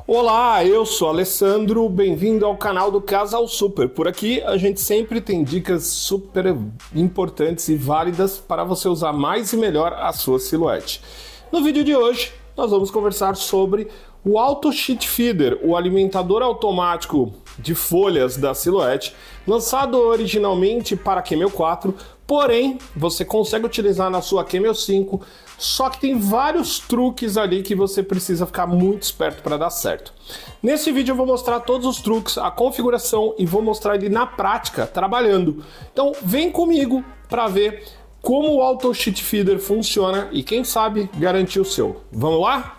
Olá, eu sou Alessandro, bem-vindo ao canal do Casal Super. Por aqui a gente sempre tem dicas super importantes e válidas para você usar mais e melhor a sua silhuete. No vídeo de hoje nós vamos conversar sobre o Auto Sheet Feeder, o alimentador automático de folhas da silhuete, lançado originalmente para a Camel 4, porém você consegue utilizar na sua Camel 5, só que tem vários truques ali que você precisa ficar muito esperto para dar certo. Nesse vídeo eu vou mostrar todos os truques, a configuração e vou mostrar ele na prática, trabalhando. Então vem comigo para ver como o Auto Sheet Feeder funciona e quem sabe garantir o seu. Vamos lá?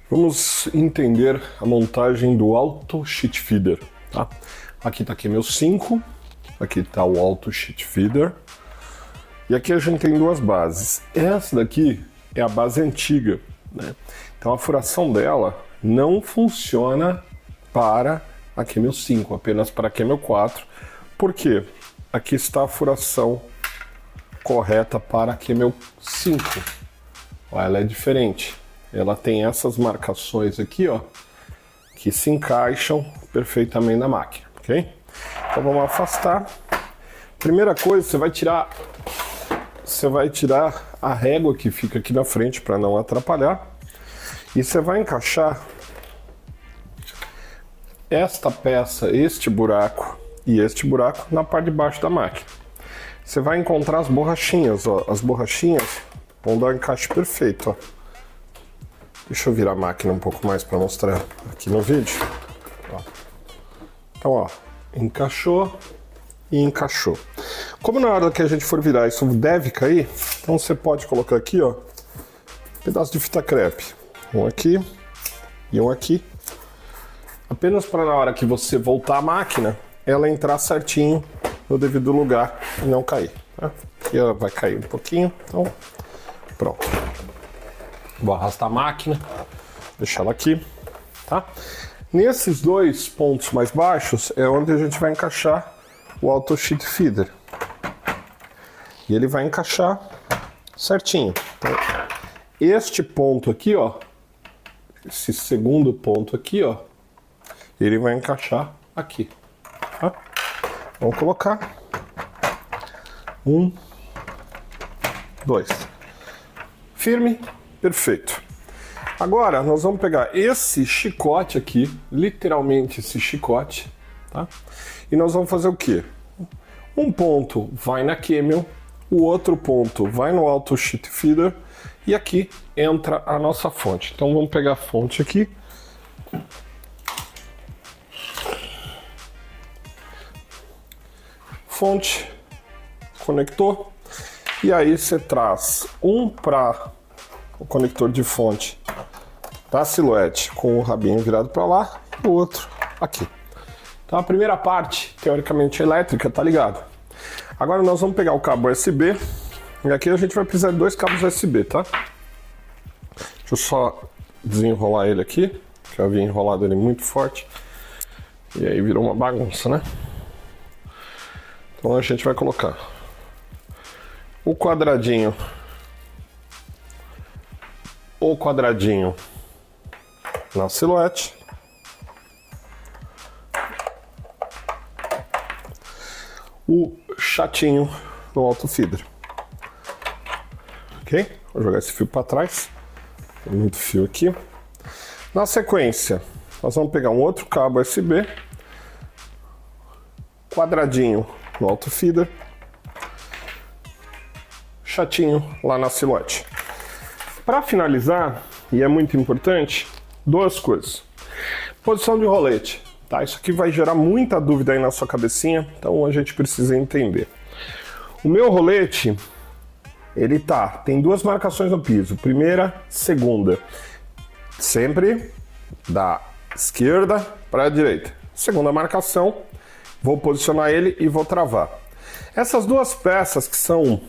Vamos entender a montagem do Auto Sheet Feeder, tá? Aqui está aqui meu 5, aqui está o Auto Sheet Feeder, e aqui a gente tem duas bases. Essa daqui é a base antiga, né? Então a furação dela não funciona para a Camel 5, apenas para a Camel 4. Por quê? Aqui está a furação correta para a Camel 5. Ela é diferente. Ela tem essas marcações aqui, ó, que se encaixam perfeitamente na máquina, ok? Então vamos afastar. Primeira coisa, você vai tirar a régua que fica aqui na frente para não atrapalhar. E você vai encaixar esta peça, este buraco e este buraco na parte de baixo da máquina. Você vai encontrar as borrachinhas, ó. As borrachinhas vão dar um encaixe perfeito, ó. Deixa eu virar a máquina um pouco mais para mostrar aqui no vídeo. Ó. Então, ó, encaixou e encaixou. Como na hora que a gente for virar isso deve cair, então você pode colocar aqui, ó, um pedaço de fita crepe. Um aqui e um aqui. Apenas para na hora que você voltar a máquina, ela entrar certinho no devido lugar e não cair. Tá? Aqui ela vai cair um pouquinho, então pronto. Vou arrastar a máquina, deixar ela aqui, tá? Nesses dois pontos mais baixos é onde a gente vai encaixar o Auto Sheet Feeder. E ele vai encaixar certinho. Então, este ponto aqui, ó, esse segundo ponto aqui, ó, ele vai encaixar aqui, tá? Vamos colocar 1, 2. Firme. Perfeito. Agora nós vamos pegar esse chicote aqui, literalmente esse chicote, tá? E nós vamos fazer o quê? Um ponto vai na Camel, o outro ponto vai no Auto Sheet Feeder e aqui entra a nossa fonte. Então vamos pegar a fonte aqui. Fonte, conector, e aí você traz um para o conector de fonte da silhuete com o rabinho virado para lá e o outro aqui. Então a primeira parte, teoricamente elétrica, tá ligado. Agora nós vamos pegar o cabo USB e aqui a gente vai precisar de dois cabos USB, tá? Deixa eu só desenrolar ele aqui, que eu havia enrolado ele muito forte e aí virou uma bagunça, né? Então a gente vai colocar o quadradinho na silhuete, o chatinho no Auto Feeder, ok? Vou jogar esse fio para trás, tem muito fio aqui. Na sequência, nós vamos pegar um outro cabo USB, quadradinho no Auto Feeder, chatinho lá na silhuete. Para finalizar, e é muito importante, duas coisas. Posição de rolete, tá? Isso aqui vai gerar muita dúvida aí na sua cabecinha, então a gente precisa entender. O meu rolete, ele tem duas marcações no piso, primeira, segunda. Sempre da esquerda para a direita. Segunda marcação, vou posicionar ele e vou travar. Essas duas peças que são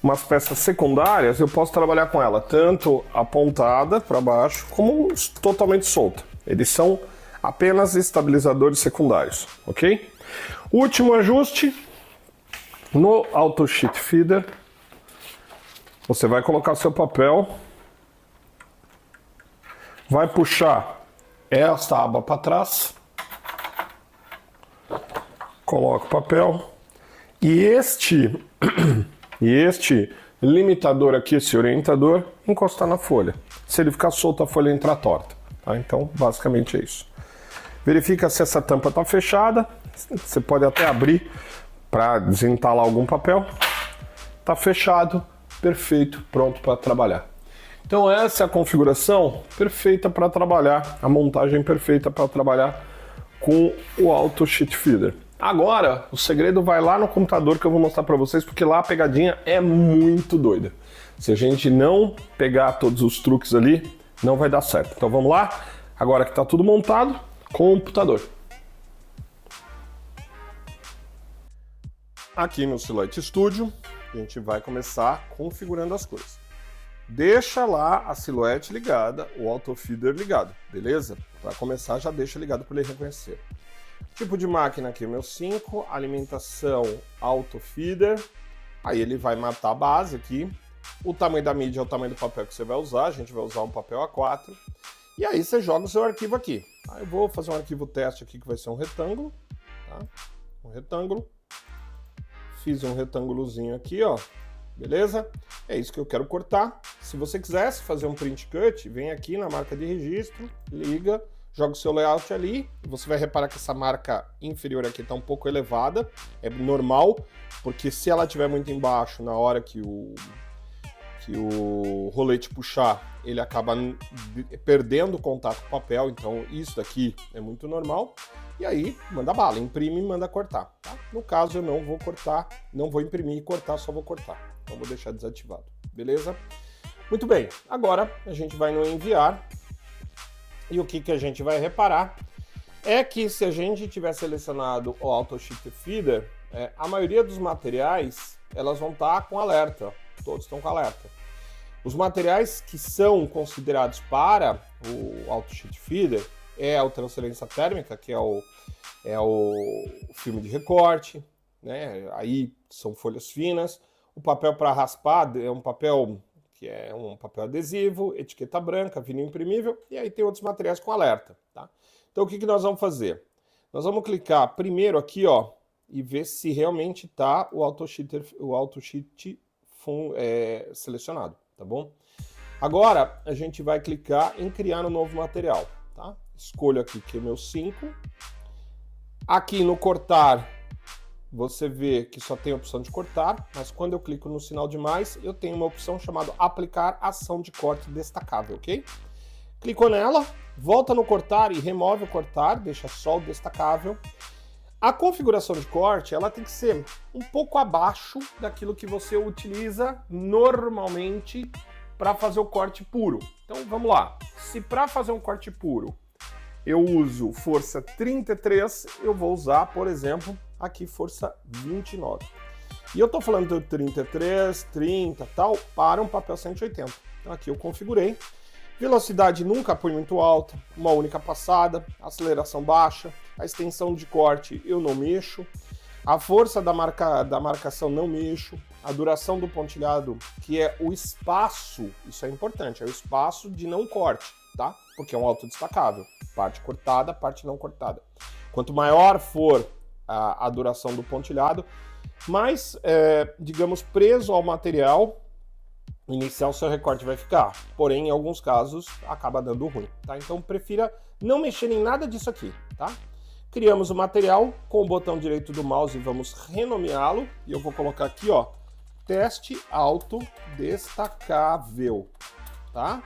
umas peças secundárias, eu posso trabalhar com ela tanto apontada para baixo como totalmente solta. Eles são Apenas estabilizadores secundários, ok? Último ajuste, no Auto Sheet Feeder, você vai colocar seu papel, vai puxar esta aba para trás, coloca o papel, e este limitador aqui, esse orientador, encostar na folha. Se ele ficar solto, a folha entra torta. Tá? Então, basicamente é isso. Verifica se essa tampa está fechada. Você pode até abrir para desentalar algum papel. Está fechado, perfeito, pronto para trabalhar. Então essa é a configuração perfeita para trabalhar, a montagem perfeita para trabalhar com o Auto Sheet Feeder. Agora, o segredo vai lá no computador que eu vou mostrar para vocês, porque lá a pegadinha é muito doida. Se a gente não pegar todos os truques ali, não vai dar certo. Então vamos lá? Agora que está tudo montado, computador. Aqui no Silhouette Studio, a gente vai começar configurando as coisas. Deixa lá a Silhouette ligada, o Auto Feeder ligado, beleza? Para começar, já deixa ligado para ele reconhecer. Tipo de máquina aqui, meu 5, alimentação Auto Feeder. Aí ele vai matar a base aqui. O tamanho da mídia é o tamanho do papel que você vai usar, a gente vai usar um papel A4. E aí você joga o seu arquivo aqui. Aí eu vou fazer um arquivo teste aqui que vai ser um retângulo, tá? Um retângulo. Fiz um retângulozinho aqui, ó. Beleza? É isso que eu quero cortar. Se você quisesse fazer um print cut, vem aqui na marca de registro, liga, joga o seu layout ali. Você vai reparar que essa marca inferior aqui está um pouco elevada. É normal, porque se ela estiver muito embaixo, na hora que o rolete puxar, ele acaba perdendo o contato com o papel. Então isso daqui é muito normal. E aí, manda bala, imprime e manda cortar, tá? No caso, eu não vou cortar, não vou imprimir e cortar, só vou cortar. Então, vou deixar desativado, beleza? Muito bem, agora a gente vai no enviar. E o que a gente vai reparar é que se a gente tiver selecionado o Auto Sheet Feeder, a maioria dos materiais, elas vão estar com alerta, todos estão com alerta. Os materiais que são considerados para o Auto Sheet Feeder é a transferência térmica, que é o filme de recorte, né? Aí são folhas finas. O papel para raspar é um papel que é um papel adesivo, etiqueta branca, vinil imprimível, e aí tem outros materiais com alerta, tá? Então o que nós vamos fazer? Nós vamos clicar primeiro aqui, ó, e ver se realmente está o Auto Sheet selecionado, tá bom? Agora a gente vai clicar em criar um novo material, tá? Escolho aqui que é meu 5. Aqui no cortar, você vê que só tem a opção de cortar, mas quando eu clico no sinal de mais, eu tenho uma opção chamada aplicar ação de corte destacável, ok? Clicou nela, volta no cortar e remove o cortar, deixa só o destacável. A configuração de corte, ela tem que ser um pouco abaixo daquilo que você utiliza normalmente para fazer o corte puro. Então vamos lá, se para fazer um corte puro eu uso força 33, eu vou usar, por exemplo, aqui força 29. E eu estou falando de 33, 30 tal, para um papel 180. Então aqui eu configurei. Velocidade nunca põe muito alta, uma única passada, aceleração baixa, a extensão de corte eu não mexo, a força da marcação não mexo, a duração do pontilhado, que é o espaço, isso é importante, é o espaço de não corte, tá? Porque é um autodestacável, parte cortada, parte não cortada. Quanto maior for a duração do pontilhado, mais, digamos, preso ao material inicial seu recorte vai ficar. Porém, em alguns casos, acaba dando ruim, tá? Então, prefira não mexer em nada disso aqui, tá? Criamos o material com o botão direito do mouse e vamos renomeá-lo. E eu vou colocar aqui, ó, teste auto destacável, tá?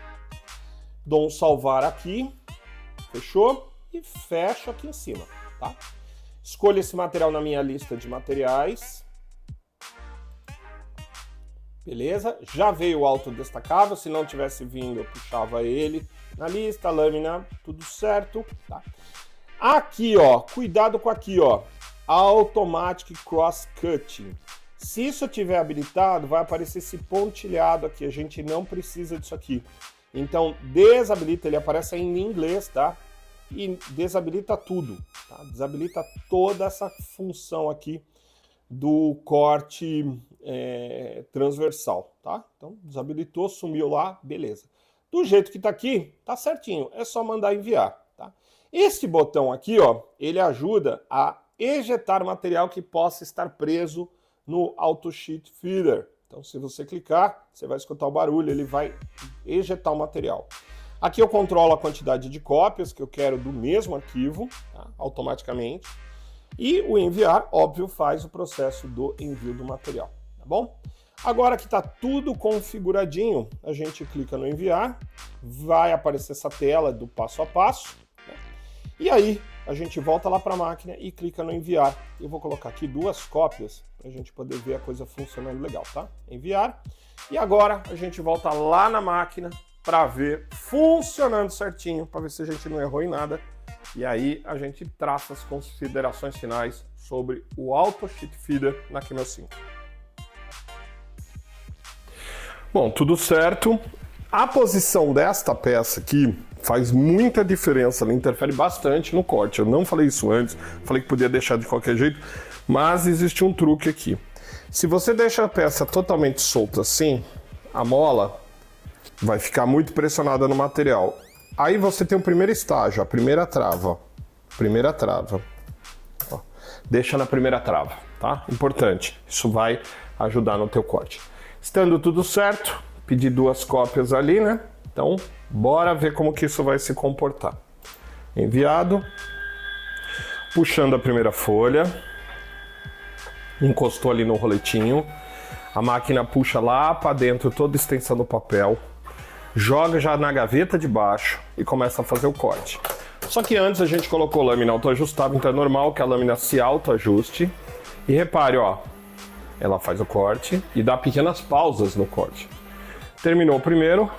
Dou um salvar aqui, fechou? E fecho aqui em cima, tá? Escolho esse material na minha lista de materiais. Beleza? Já veio o auto destacável, se não tivesse vindo eu puxava ele na lista, lâmina, tudo certo, tá? Aqui, ó, cuidado com aqui, ó, Automatic Cross Cutting. Se isso tiver habilitado, vai aparecer esse pontilhado aqui, a gente não precisa disso aqui. Então, desabilita, ele aparece em inglês, tá? e desabilita tudo, tá? Desabilita toda essa função aqui do corte transversal, tá? Então, desabilitou, sumiu lá, beleza. Do jeito que tá aqui, tá certinho, é só mandar enviar, tá? Este botão aqui, ó, ele ajuda a ejetar material que possa estar preso no Auto Sheet Feeder. Então, se você clicar, você vai escutar o barulho, ele vai ejetar o material. Aqui eu controlo a quantidade de cópias que eu quero do mesmo arquivo, tá? Automaticamente. E o enviar, óbvio, faz o processo do envio do material, tá bom? Agora que está tudo configuradinho, a gente clica no enviar, vai aparecer essa tela do passo a passo, né? E aí a gente volta lá para a máquina e clica no enviar. Eu vou colocar aqui 2 cópias para a gente poder ver a coisa funcionando legal, tá? Enviar. E agora a gente volta lá na máquina para ver funcionando certinho, para ver se a gente não errou em nada. E aí a gente traça as considerações finais sobre o Auto Sheet Feeder na Camel 5. Bom, tudo certo. A posição desta peça aqui faz muita diferença, ela interfere bastante no corte. Eu não falei isso antes, falei que podia deixar de qualquer jeito, mas existe um truque aqui. Se você deixa a peça totalmente solta assim, a mola vai ficar muito pressionada no material. Aí você tem o primeiro estágio, a primeira trava, ó. Primeira trava. Ó. Deixa na primeira trava, tá? Importante. Isso vai ajudar no teu corte. Estando tudo certo, pedi 2 cópias ali, né? Então, bora ver como que isso vai se comportar. Enviado. Puxando a primeira folha. Encostou ali no roletinho. A máquina puxa lá para dentro toda a extensão do papel. Joga já na gaveta de baixo e começa a fazer o corte. Só que antes a gente colocou lâmina autoajustável, então é normal que a lâmina se autoajuste. E repare, ó, ela faz o corte e dá pequenas pausas no corte. Terminou o primeiro,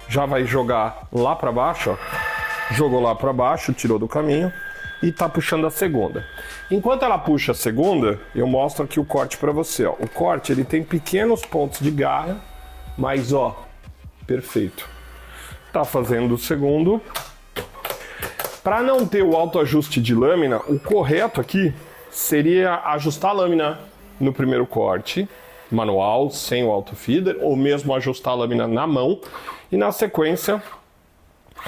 já vai jogar lá para baixo, ó. Jogou lá para baixo, tirou do caminho e tá puxando a segunda. Enquanto ela puxa a segunda, eu mostro aqui o corte para você, ó. O corte, ele tem pequenos pontos de garra, mas ó, perfeito. Tá fazendo o segundo. Para não ter o autoajuste de lâmina, o correto aqui seria ajustar a lâmina no primeiro corte, manual, sem o auto feeder, ou mesmo ajustar a lâmina na mão e na sequência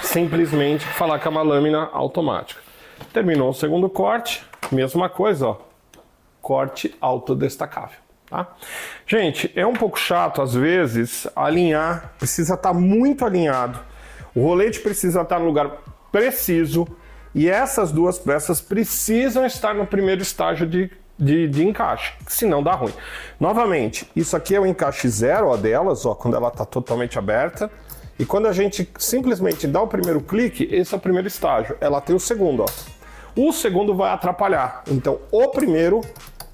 simplesmente falar que é uma lâmina automática. Terminou o segundo corte, mesma coisa, ó, corte autodestacável. Tá? Gente, é um pouco chato às vezes alinhar, precisa estar muito alinhado, o rolete precisa estar no lugar preciso e essas 2 peças precisam estar no primeiro estágio de encaixe, senão dá ruim. Novamente, isso aqui é o encaixe 0 ó, delas, ó, quando ela está totalmente aberta, e quando a gente simplesmente dá o primeiro clique, esse é o primeiro estágio, ela tem o segundo. Ó. O segundo vai atrapalhar, então o primeiro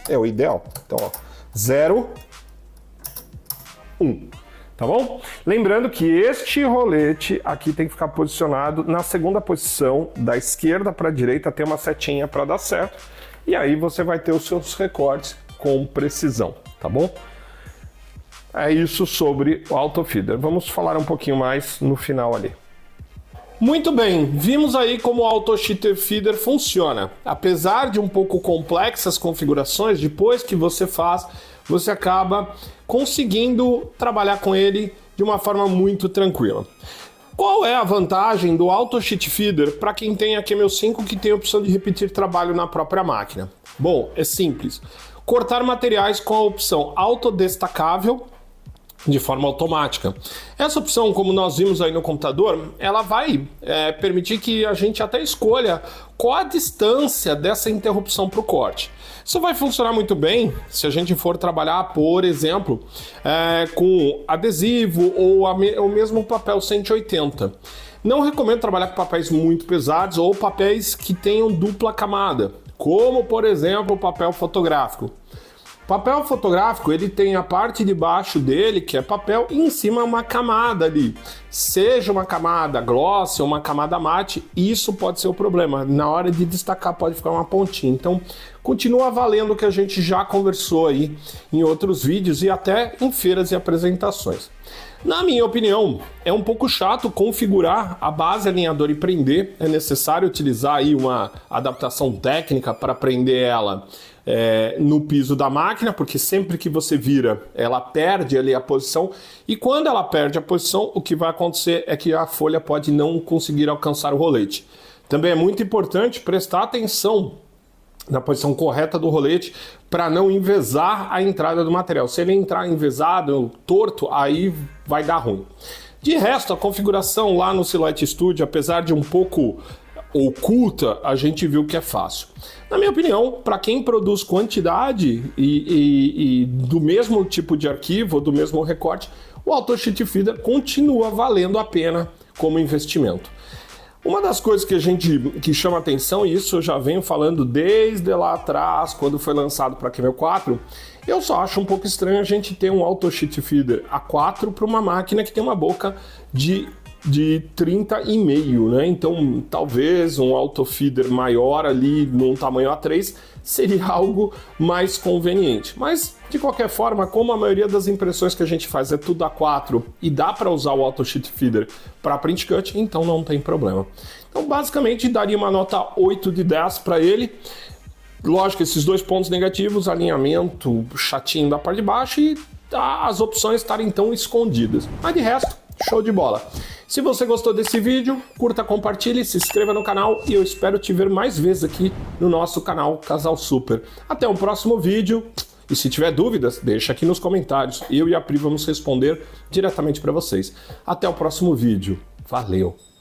é o ideal. Então, ó, 0, 1, tá bom? Lembrando que este rolete aqui tem que ficar posicionado na segunda posição, da esquerda para a direita, tem uma setinha para dar certo, e aí você vai ter os seus recortes com precisão, tá bom? É isso sobre o Auto Feeder. Vamos falar um pouquinho mais no final ali. Muito bem, vimos aí como o Auto Sheet Feeder funciona. Apesar de um pouco complexas configurações, depois que você faz, você acaba conseguindo trabalhar com ele de uma forma muito tranquila. Qual é a vantagem do Auto Sheet Feeder para quem tem a Camel 5 que tem a opção de repetir trabalho na própria máquina? Bom, é simples. Cortar materiais com a opção autodestacável de forma automática. Essa opção, como nós vimos aí no computador, ela vai permitir que a gente até escolha qual a distância dessa interrupção para o corte. Isso vai funcionar muito bem se a gente for trabalhar, por exemplo, com adesivo ou o mesmo papel 180. Não recomendo trabalhar com papéis muito pesados ou papéis que tenham dupla camada, como, por exemplo, o papel fotográfico. Papel fotográfico, ele tem a parte de baixo dele, que é papel, e em cima uma camada ali. Seja uma camada gloss ou uma camada mate, isso pode ser o problema. Na hora de destacar pode ficar uma pontinha. Então, continua valendo o que a gente já conversou aí em outros vídeos e até em feiras e apresentações. Na minha opinião, é um pouco chato configurar a base alinhadora e prender. É necessário utilizar aí uma adaptação técnica para prender ela no piso da máquina, porque sempre que você vira, ela perde ali a posição, e quando ela perde a posição, o que vai acontecer é que a folha pode não conseguir alcançar o rolete. Também é muito importante prestar atenção na posição correta do rolete para não envezar a entrada do material. Se ele entrar envezado, torto, aí vai dar ruim. De resto, a configuração lá no Silhouette Studio, apesar de um pouco oculta, a gente viu que é fácil. Na minha opinião, para quem produz quantidade e do mesmo tipo de arquivo, do mesmo recorte, o Auto Sheet Feeder continua valendo a pena como investimento. Uma das coisas que chama atenção, e isso eu já venho falando desde lá atrás, quando foi lançado para Camel 4, eu só acho um pouco estranho a gente ter um Auto Sheet Feeder A4 para uma máquina que tem uma boca de 30,5, né? Então, talvez um Auto Feeder maior ali, num tamanho A3, seria algo mais conveniente. Mas, de qualquer forma, como a maioria das impressões que a gente faz é tudo A4 e dá para usar o Auto Sheet Feeder para print cut, então não tem problema. Então, basicamente, daria uma nota 8 de 10 para ele. Lógico, esses dois pontos negativos, alinhamento chatinho da parte de baixo e as opções estarem tão escondidas. Mas de resto, show de bola. Se você gostou desse vídeo, curta, compartilhe, se inscreva no canal e eu espero te ver mais vezes aqui no nosso canal Casal Super. Até o próximo vídeo e se tiver dúvidas, deixa aqui nos comentários. Eu e a Pri vamos responder diretamente para vocês. Até o próximo vídeo. Valeu!